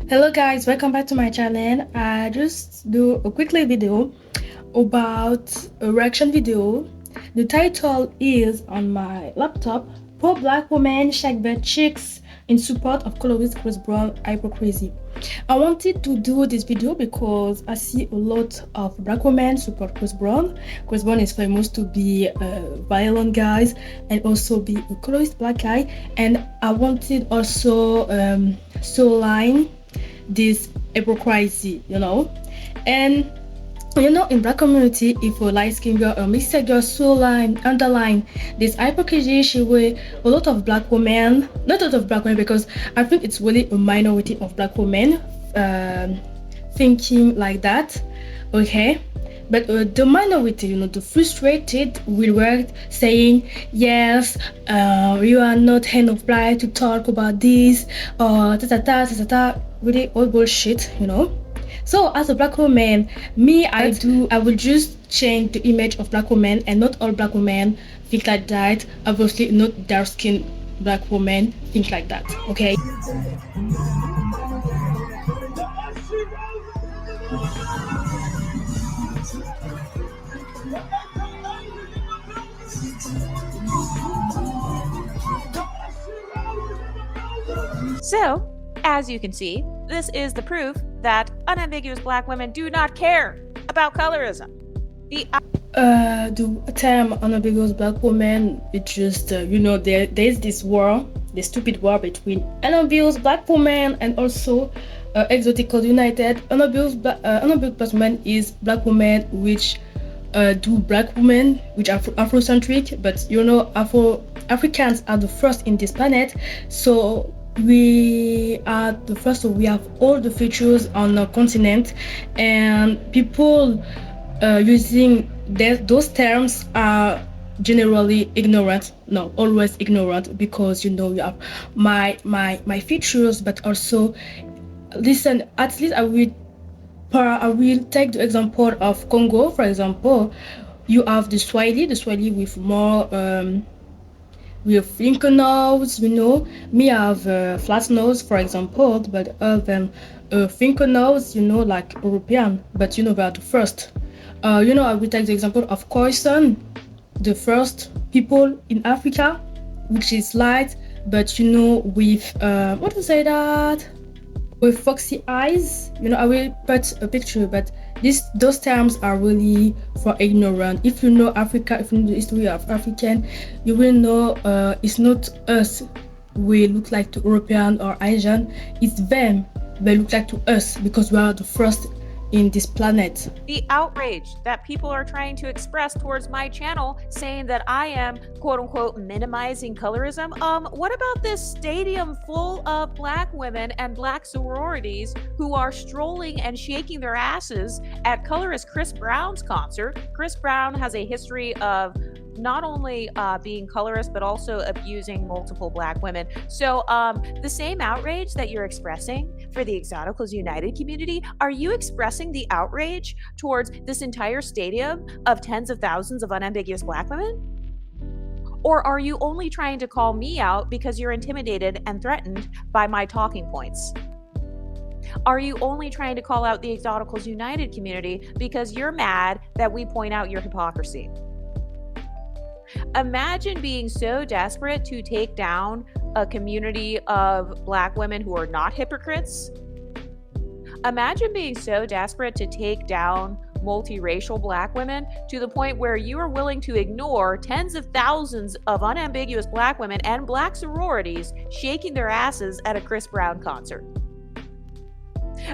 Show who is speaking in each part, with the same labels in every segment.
Speaker 1: Hello guys, welcome back to my channel. I just do a quickly video about a reaction video. The title is on my laptop, Poor Black Woman Shake Their Cheeks in Support of Colorist Chris Brown Hypocrisy. I wanted to do this video because I see a lot of black women support Chris Brown. Chris Brown is famous to be a violent guy and also be a colorist black guy, and I wanted also line this hypocrisy, and in black community, if a light skin girl or mixed girl so line underline this hypocrisy, she will a lot of black women, not a lot of black women, because I think it's really a minority of black women thinking like that, okay. But the minority, the frustrated will work saying, yes, you are not hand of black to talk about this, or really all bullshit, So as a black woman, I will just change the image of black women, and not all black women think like that. Obviously, not dark skinned black women think like that, okay?
Speaker 2: So, as you can see, this is the proof that unambiguous black women do not care about colorism.
Speaker 1: The term unambiguous black woman, it's just, there's this war, the stupid war between unambiguous black women and also exotic united. Unambiguous black woman is black women which do black women which are Afrocentric, but Africans are the first in this planet, so we are the first, so we have all the features on our continent, and people using those terms are generally ignorant, no, always ignorant, because you have my features, but also listen. At least I will take the example of Congo, for example. You have the Swahili with more with finger nose, me have flat nose, for example, but other than finger nose, like European, but they are the first. I will take the example of Khoisan, the first people in Africa, which is light, but with what to say that, with foxy eyes. I will put a picture, but those terms are really for ignorant. If you know Africa, if you know the history of African, you will know it's not us we look like to European or Asian, it's them they look like to us, because we are the first in this planet.
Speaker 2: The outrage that people are trying to express towards my channel, saying that I am quote unquote minimizing colorism. What about this stadium full of black women and black sororities who are strolling and shaking their asses at colorist Chris Brown's concert? Chris Brown has a history of not only being colorist, but also abusing multiple black women. So the same outrage that you're expressing for the Exoticals United community, are you expressing the outrage towards this entire stadium of tens of thousands of unambiguous black women? Or are you only trying to call me out because you're intimidated and threatened by my talking points? Are you only trying to call out the Exoticals United community because you're mad that we point out your hypocrisy? Imagine being so desperate to take down a community of black women who are not hypocrites. Imagine being so desperate to take down multiracial black women to the point where you are willing to ignore tens of thousands of unambiguous black women and black sororities shaking their asses at a Chris Brown concert.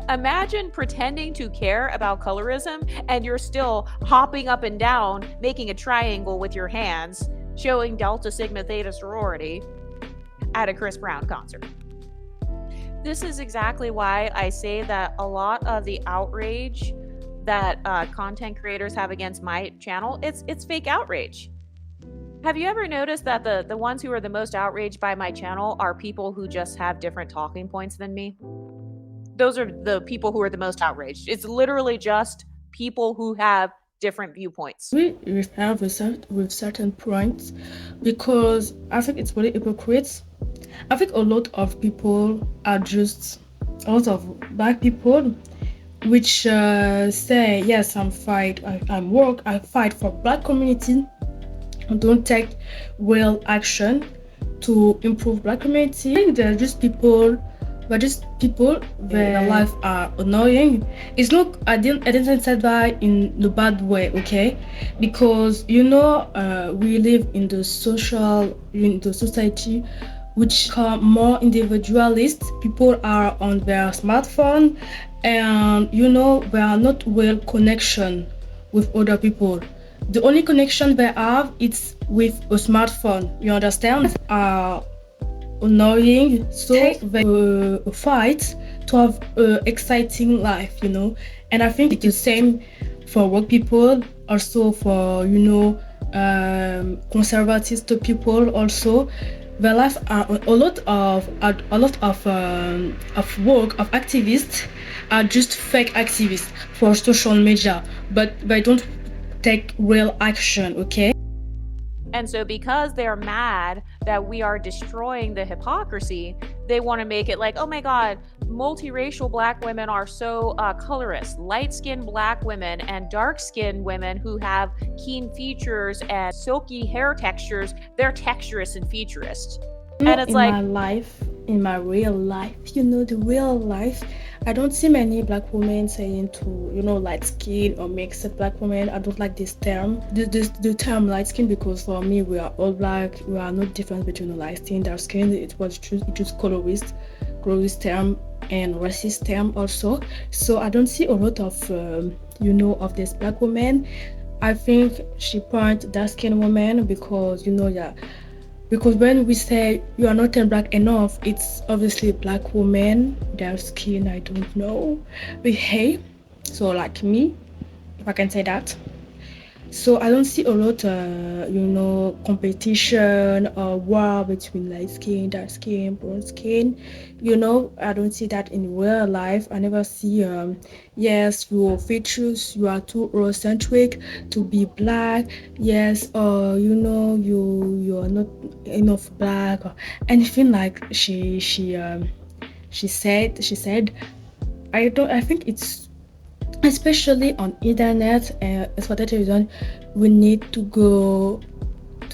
Speaker 2: Imagine pretending to care about colorism and you're still hopping up and down, making a triangle with your hands, showing Delta Sigma Theta sorority at a Chris Brown concert. This is exactly why I say that a lot of the outrage that content creators have against my channel, it's fake outrage. Have you ever noticed that the ones who are the most outraged by my channel are people who just have different talking points than me? Those are the people who are the most outraged. It's literally just people who have different viewpoints.
Speaker 1: We have with certain points, because I think it's really hypocrites. I think a lot of people are just a lot of black people which say yes, I'm work, I fight for black community, don't take real action to improve black community. I think they're just people, their life are annoying. It's not, I didn't say that in the bad way, okay? Because we live in the society which are more individualist. People are on their smartphone, and they are not well connection with other people. The only connection they have is with a smartphone. You understand? Are annoying, so they fight to have exciting life, And I think it's the same for work people, also for conservative people. Also, their life are a lot of work of activists are just fake activists for social media, but they don't take real action, okay?
Speaker 2: And so, because they're mad that we are destroying the hypocrisy, they want to make it like, oh my God, multiracial black women are so colorist. Light skinned black women and dark skinned women who have keen features and silky hair textures, they're texturist and futurist. And it's like,
Speaker 1: my life, in my real life, the real life, I don't see many black women saying to, light skin or mixed black women. I don't like this term, the term light skin, because for me, we are all black. We are no difference between light skin, dark skin. It just colorist term and racist term also. So I don't see a lot of, of this black woman. I think she point dark skin woman because, because when we say you are not black enough, it's obviously black woman, their skin, I don't know, behave. So like me, if I can say that. So I don't see a lot, competition or war between light skin, dark skin, brown skin. I don't see that in real life. I never see, yes, your features, you are too Eurocentric to be black. Yes, or you are not enough black or anything like she said. I think it's especially on internet, and for that reason we need to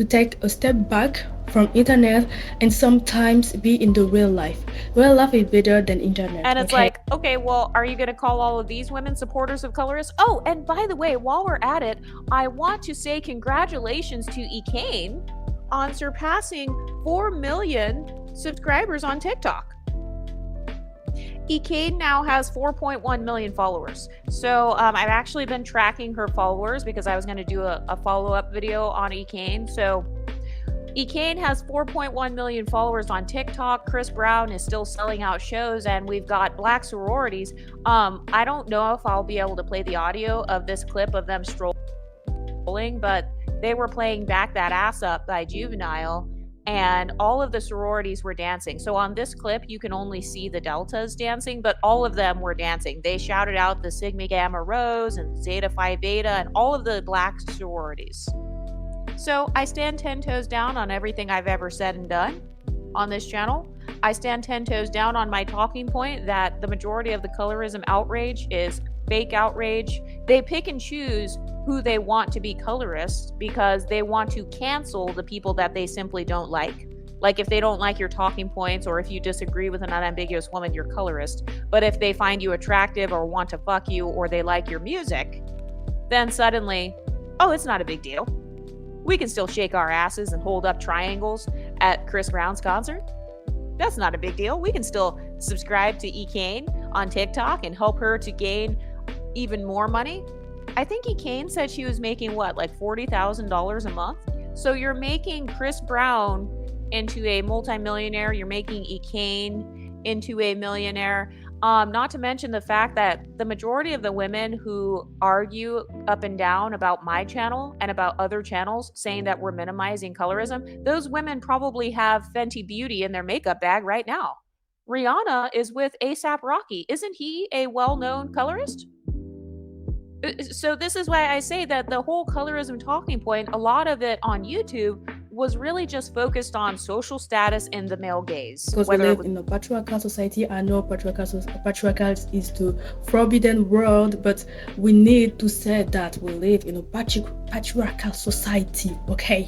Speaker 1: take a step back from internet and sometimes be in the real life. Real life is better than internet.
Speaker 2: And it's like, okay, well, are you going to call all of these women supporters of colorists? Oh, and by the way, while we're at it, I want to say congratulations to Ekane on surpassing 4 million subscribers on TikTok. Ekane now has 4.1 million followers. So I've actually been tracking her followers because I was going to do a follow-up video on Ekane. So Ekane has 4.1 million followers on TikTok. Chris Brown is still selling out shows, and we've got black sororities. I don't know if I'll be able to play the audio of this clip of them strolling, but they were playing Back That Ass Up by Juvenile, and all of the sororities were dancing. So on this clip, you can only see the deltas dancing, but all of them were dancing. They shouted out the Sigma Gamma Rhos and Zeta Phi Beta and all of the black sororities. So I stand 10 toes down on everything I've ever said and done on this channel. I stand 10 toes down on my talking point that the majority of the colorism outrage is fake outrage. They pick and choose who they want to be colorists because they want to cancel the people that they simply don't like. Like if they don't like your talking points, or if you disagree with an unambiguous woman, you're colorist. But if they find you attractive or want to fuck you, or they like your music, then suddenly, oh, it's not a big deal. We can still shake our asses and hold up triangles at Chris Brown's concert. That's not a big deal. We can still subscribe to Ekane on TikTok and help her to gain even more money. I think Ekane said she was making what, like $40,000 a month? So you're making Chris Brown into a multimillionaire. You're making Ekane into a millionaire. Not to mention the fact that the majority of the women who argue up and down about my channel and about other channels saying that we're minimizing colorism, those women probably have Fenty Beauty in their makeup bag right now. Rihanna is with A$AP Rocky. Isn't he a well-known colorist? So this is why I say that the whole colorism talking point, a lot of it on YouTube was really just focused on social status in the male gaze.
Speaker 1: Because we live in a patriarchal society. I know patriarchal is the forbidden world, but we need to say that we live in a patriarchal society. Okay.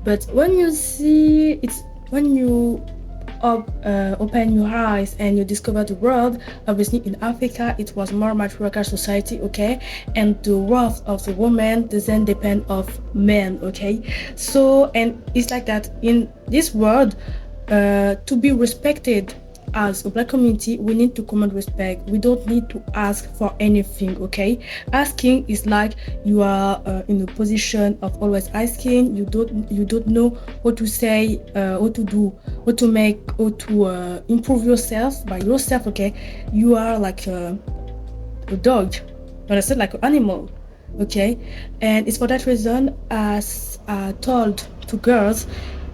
Speaker 1: But when you see it's when you open your eyes and you discover the world, obviously in Africa it was more matriarchal society, okay, and the worth of the woman doesn't depend of men, okay. So and it's like that in this world. To be respected as a black community, we need to command respect. We don't need to ask for anything, okay. Asking is like you are in a position of always asking. You don't know what to say, what to do, what to make, or to improve yourself by yourself, okay. You are like a dog, understand, like an animal, okay. And it's for that reason, as told to girls,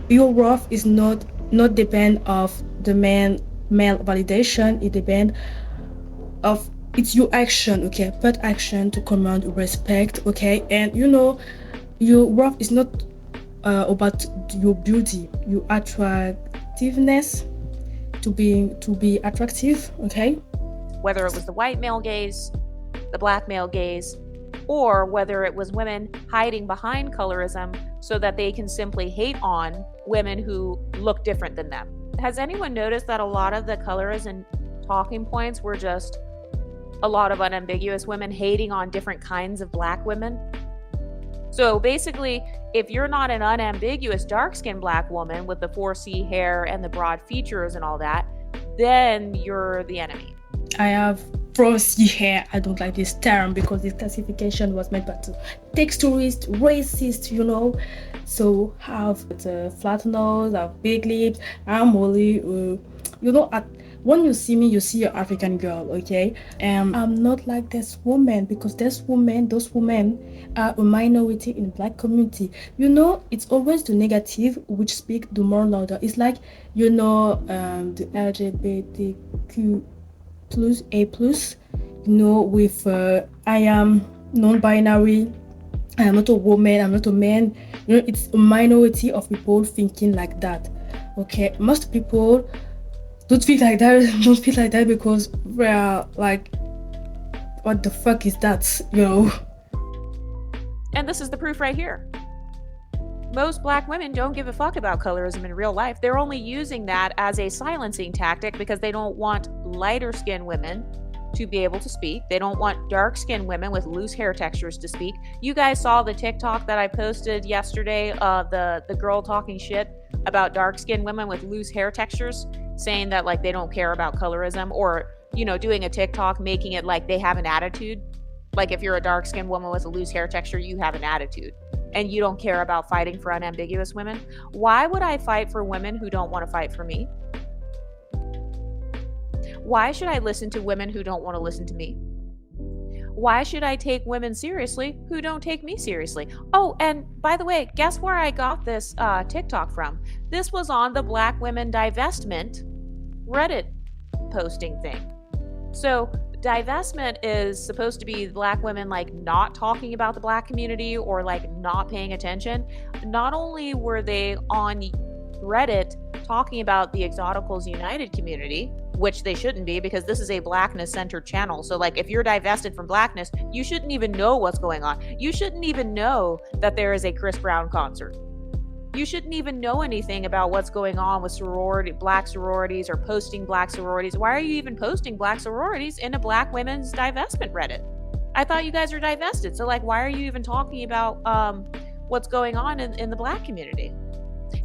Speaker 1: your worth is not depend of the male validation. It depend of it's your action, okay. Put action to command respect, okay. And you know your worth is not about your beauty, your attractiveness, to be attractive, okay.
Speaker 2: Whether it was the white male gaze, the black male gaze, or whether it was women hiding behind colorism so that they can simply hate on women who look different than them. Has anyone noticed that a lot of the colorism talking points were just a lot of unambiguous women hating on different kinds of black women? So basically, if you're not an unambiguous dark-skinned black woman with the 4C hair and the broad features and all that, then you're the enemy.
Speaker 1: I have 4C hair. I don't like this term because this classification was made by the texturist, racist, you know. So have the flat nose, have big lips. I'm really, you know, when you see me, you see an African girl, okay? I'm not like this woman because those women are a minority in the black community. You know, it's always the negative which speak the more louder. It's like, you know, the LGBTQ plus A plus, you know, with I am non-binary, I am not a woman, I'm not a man. You know, it's a minority of people thinking like that. Okay, most people don't feel like that because we're like, what the fuck is that, you know?
Speaker 2: And this is the proof right here. Most black women don't give a fuck about colorism in real life. They're only using that as a silencing tactic because they don't want lighter skinned women to be able to speak. They don't want dark skinned women with loose hair textures to speak. You guys saw the TikTok that I posted yesterday, the girl talking shit about dark skinned women with loose hair textures, saying that like they don't care about colorism, or, you know, doing a TikTok making it like they have an attitude. Like if you're a dark skinned woman with a loose hair texture, you have an attitude and you don't care about fighting for unambiguous women. Why would I fight for women who don't want to fight for me? Why should I listen to women who don't want to listen to me? Why should I take women seriously who don't take me seriously? Oh, and by the way, guess where I got this TikTok from? This was on the Black Women Divestment Reddit posting thing. So divestment is supposed to be black women like not talking about the black community or like not paying attention. Not only were they on Reddit talking about the Exoticals United community, which they shouldn't be because this is a blackness centered channel. So like if you're divested from blackness, you shouldn't even know what's going on. You shouldn't even know that there is a Chris Brown concert. You shouldn't even know anything about what's going on with black sororities or posting black sororities. Why are you even posting black sororities in a black women's divestment Reddit? I thought you guys are divested. So like, why are you even talking about what's going on in the black community?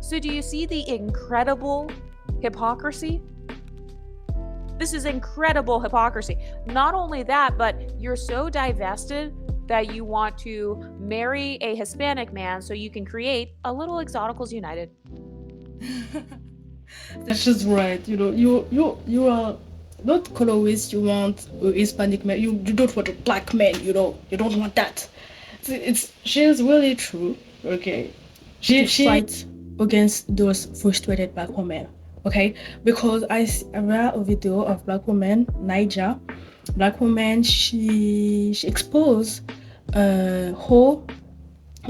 Speaker 2: So do you see the incredible hypocrisy? This is incredible hypocrisy. Not only that, but you're so divested that you want to marry a Hispanic man so you can create a little Exoticals United.
Speaker 1: That's just right. You know, you are not colorist. You want a Hispanic man. You don't want a black man. You know, you don't want that. She's really true. Okay, she fights against those frustrated black women. Okay, because I read a video of black woman, Niger, black woman. She exposed how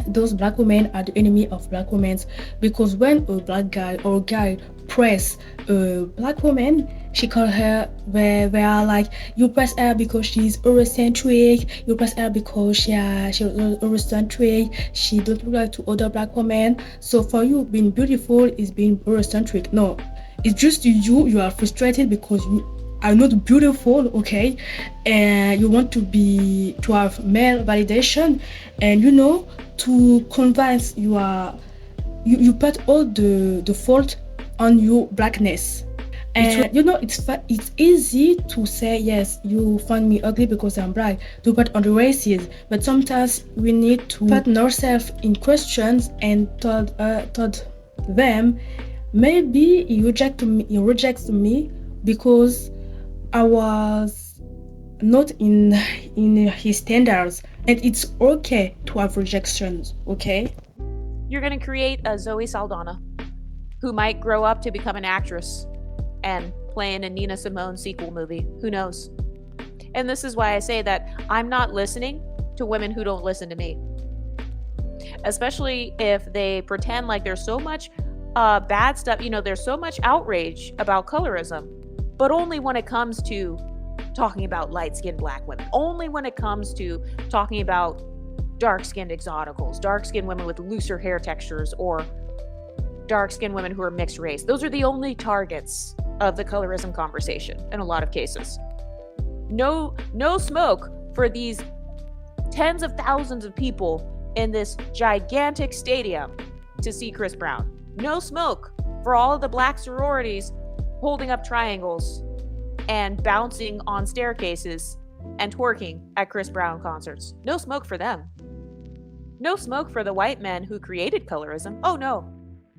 Speaker 1: those black women are the enemy of black women, because when a black guy or guy press a black woman, she call her, they are like, you press her because she's Eurocentric, you press her because she's Eurocentric, she don't look like to other black women. So for you, being beautiful is being Eurocentric. No, it's just you are frustrated because you are not beautiful, okay, and you want to have male validation, and to convince you put all the fault on your blackness. And it's easy to say, yes, you find me ugly because I'm black, to put on the races, but sometimes we need to put ourselves in questions and told them, maybe he rejects me because I was not in his standards, and it's okay to have rejections, okay?
Speaker 2: You're going to create a Zoe Saldana who might grow up to become an actress and play in a Nina Simone sequel movie. Who knows? And this is why I say that I'm not listening to women who don't listen to me. Especially if they pretend like there's so much bad stuff, there's so much outrage about colorism, but only when it comes to talking about light-skinned black women, only when it comes to talking about dark-skinned exoticals, dark-skinned women with looser hair textures, or dark-skinned women who are mixed race. Those are the only targets of the colorism conversation in a lot of cases. No smoke for these tens of thousands of people in this gigantic stadium to see Chris Brown. No smoke for all of the black sororities holding up triangles and bouncing on staircases and twerking at Chris Brown concerts. No smoke for them. No smoke for the white men who created colorism. Oh no,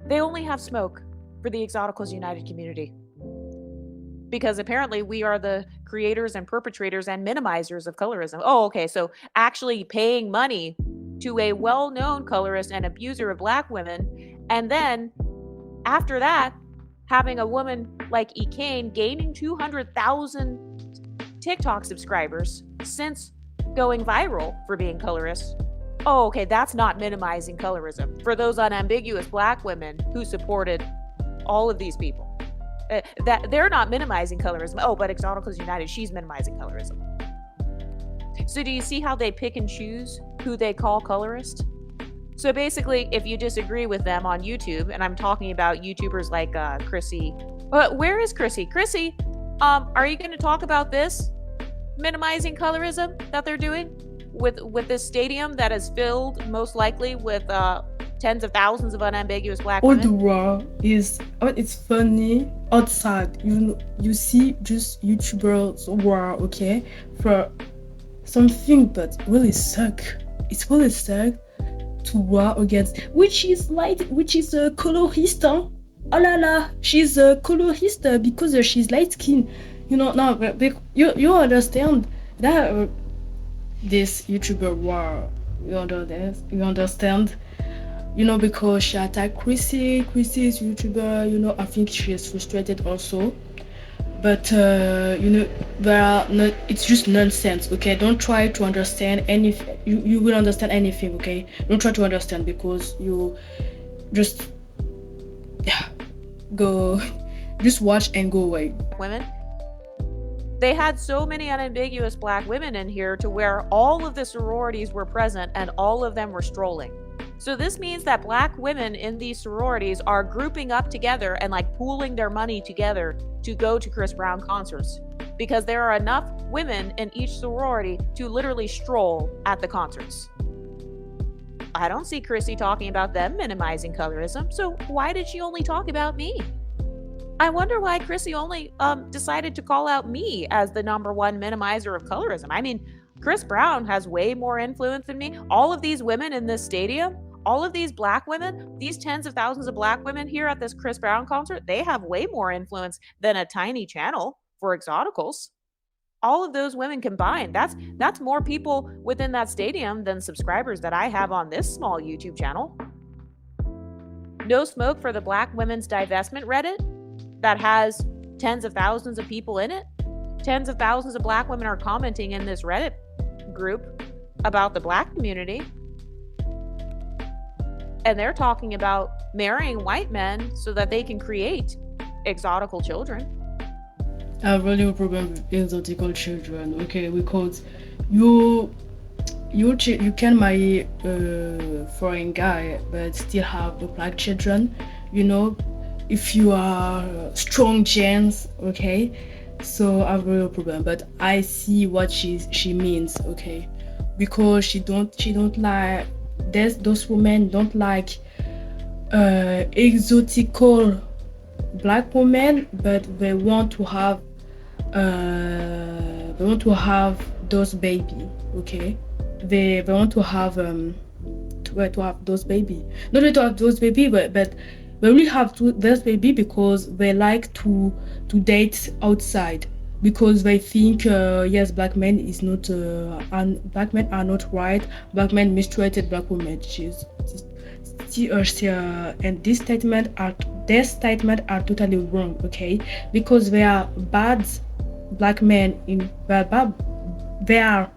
Speaker 2: they only have smoke for the Exoticals United community. Because apparently we are the creators and perpetrators and minimizers of colorism. Oh, okay, so actually paying money to a well-known colorist and abuser of black women, and then after that, having a woman like Ekane gaining 200,000 TikTok subscribers since going viral for being colorist. Oh, okay, that's not minimizing colorism for those unambiguous black women who supported all of these people. That they're not minimizing colorism. Oh, but Exoticals United, she's minimizing colorism. So do you see how they pick and choose who they call colorist? So basically, if you disagree with them on YouTube, and I'm talking about YouTubers like Chrissy. Where is Chrissy? Chrissy, are you going to talk about this minimizing colorism that they're doing with this stadium that is filled most likely with tens of thousands of unambiguous black
Speaker 1: All
Speaker 2: women?
Speaker 1: the war is, it's funny outside. You see just YouTubers war, okay, for something, but really suck. It's really suck to war against, which is a colorist, huh? Oh la la, she's a colorist because she's light skin. Now you understand that this YouTuber war. You understand? Because she attacked Chrissy. Chrissy's YouTuber. I think she is frustrated also. But there are not. It's just nonsense. Okay, don't try to understand anything. You will understand anything. Okay, don't try to understand, because you just go, just watch and go away.
Speaker 2: Women. They had so many unambiguous black women in here to where all of the sororities were present and all of them were strolling. So this means that black women in these sororities are grouping up together and like pooling their money together to go to Chris Brown concerts, because there are enough women in each sorority to literally stroll at the concerts. I don't see Chrissy talking about them minimizing colorism, so why did she only talk about me? I wonder why Chrissy only decided to call out me as the number one minimizer of colorism. I mean, Chris Brown has way more influence than me. All of these women in this stadium, all of these black women, these tens of thousands of black women here at this Chris Brown concert, they have way more influence than a tiny channel for Exoticals. All of those women combined, that's more people within that stadium than subscribers that I have on this small YouTube channel. No smoke for the Black Women's Divestment Reddit that has tens of thousands of people in it. Tens of thousands of black women are commenting in this Reddit group about the black community. And they're talking about marrying white men so that they can create exotical children.
Speaker 1: I have really a problem with exotical children, okay, because you you can marry a foreign guy but still have the black children, you know, if you are strong genes, okay. So I have a real problem, but I see what she means, okay, because she don't like those women don't like exotical black women, but they want to have those baby, okay. They want to have to have those baby, not to have those baby, but they really have those baby because they like to date outside, because they think yes, black men is not and black men are not right, black men mistreated black women. And this statement are totally wrong, okay, because they are bad black men in they are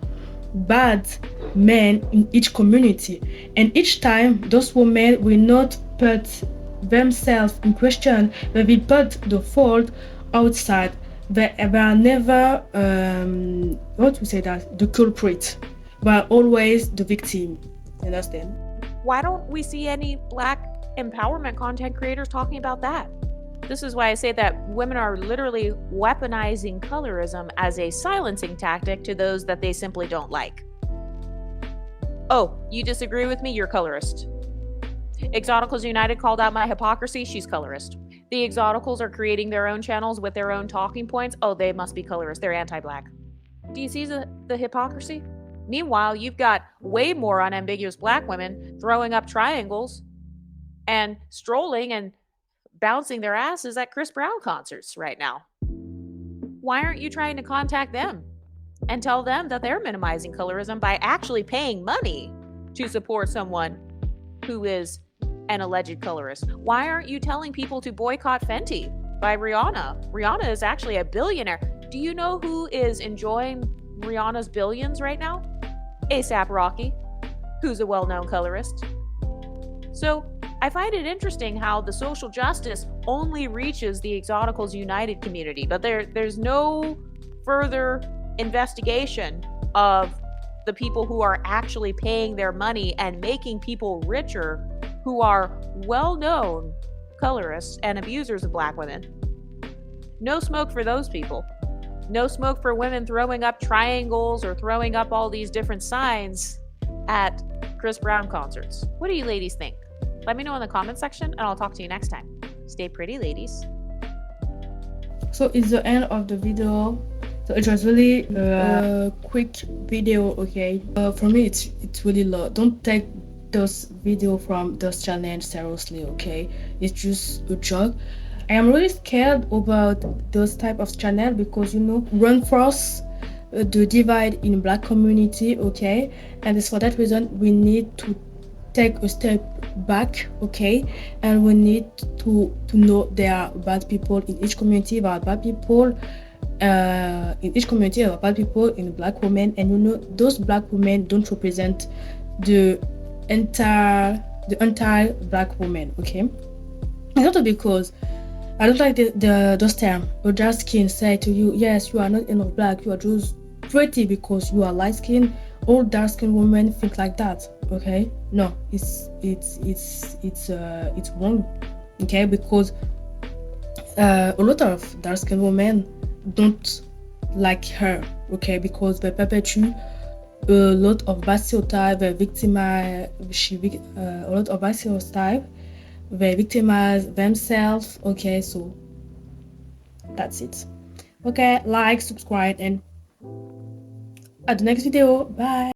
Speaker 1: bad men in each community, and each time those women will not put themselves in question, they will put the fault outside. They are never what we say, that the culprit, but always the victim. Understand?
Speaker 2: Why don't we see any black empowerment content creators talking about that? This is why I say that women are literally weaponizing colorism as a silencing tactic to those that they simply don't like. Oh, you disagree with me? You're colorist. Exoticals United called out my hypocrisy. She's colorist. The Exoticals are creating their own channels with their own talking points. Oh, they must be colorist. They're anti-black. Do you see the hypocrisy? Meanwhile, you've got way more unambiguous black women throwing up triangles and strolling and bouncing their asses at Chris Brown concerts right now. Why aren't you trying to contact them and tell them that they're minimizing colorism by actually paying money to support someone who is an alleged colorist? Why aren't you telling people to boycott Fenty by Rihanna? Rihanna is actually a billionaire. Do you know who is enjoying Rihanna's billions right now? A$AP Rocky, who's a well-known colorist. So I find it interesting how the social justice only reaches the Exoticals United community, but there's no further investigation of the people who are actually paying their money and making people richer, who are well-known colorists and abusers of black women. No smoke for those people. No smoke for women throwing up triangles or throwing up all these different signs at Chris Brown concerts. What do you ladies think? Let me know in the comment section and I'll talk to you next time. Stay pretty, ladies.
Speaker 1: So it's the end of the video. So it was really a quick video, okay. For me, it's really low. Don't take those video from those challenge seriously, okay. It's just a joke. I am really scared about those type of channel because, you know, reinforce the divide in black community, okay. And it's for that reason we need to take a step back, okay, and we need to know there are bad people in each community, there are bad people in each community, there are bad people in black women, and you know those black women don't represent the entire black women, okay. It's not because I don't like those terms. Your dark skin say to you, yes, you are not enough black, you are just pretty because you are light skin. All dark skin women think like that, okay. No, it's wrong, okay, because a lot of dark skin women don't like her, okay, because they perpetuate a lot of bad stereotype, they victimize a lot of bad stereotype, they victimize themselves, okay. So that's it, okay. Like, subscribe, and at the next video. Bye.